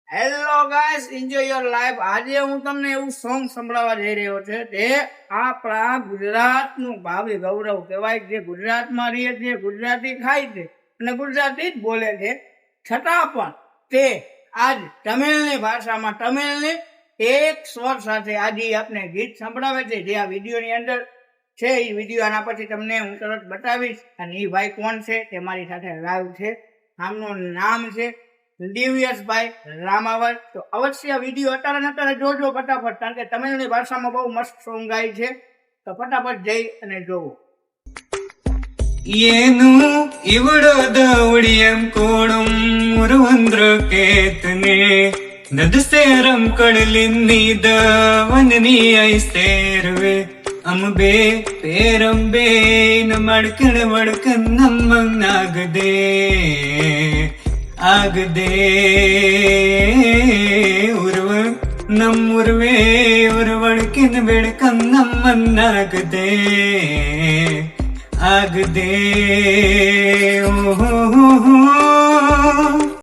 Hello guys, enjoy your life. આજે હું તમને એવું સોંગ સંભળાવવા જઈ રહ્યો છે તે આપણા ગુજરાતનું ભાવિ ગૌરવ કહેવાય. જે ગુજરાતમાં રહે છે, ગુજરાતી ખાય છે અને ગુજરાતી જ બોલે છે, છતાં પણ તે આજ તમિલની ભાષામાં તમિલની એક સ્વર સાથે આજે આપણે ગીત સંભળાવે છે. જે આ વિડીયોની અંદર છે, એ વિડીયો આના પછી તમને હું તરત બતાવીશ. અને એ ભાઈ કોણ છે તે મારી સાથે લાઈવ છે. આમનું નામ છે દિવ્યેશભાઈ રામાવર. તો અવશ્ય વિડીયો અત્યારે જોજો ફટાફટ, કારણ કે તમિલની ભાષામાં બહુ મસ્ત સોંગ ગાય છે. તો ફટાફટ જઈ અને જોવો. ಏನು ಇವಳೋದ ಉಳಿಯಂ ಕೋಣಂ ಮುರುವಂದ್ರ ಕೇತನೆ ನದ ಸೇರಂ ಕಡಲಿನ್ನೀದ ವನನಿ ಐ ಸೇರುವೆ ಅಮಬೆ ಪೇರಂಬೆ ನ ಮಡ್ಕಣ ಮಡ್ಕನ್ ನಮ್ಮಂಗಾಗದೆ ಆಗದೆ ಉರ್ವ ನಮ್ಮುರ್ವೆ ಉರ್ವಡ್ಕಿನ ಬೆಳಕನ್ ನಮ್ಮನ್ನಾಗದೆ ಆಗದೆ ಓ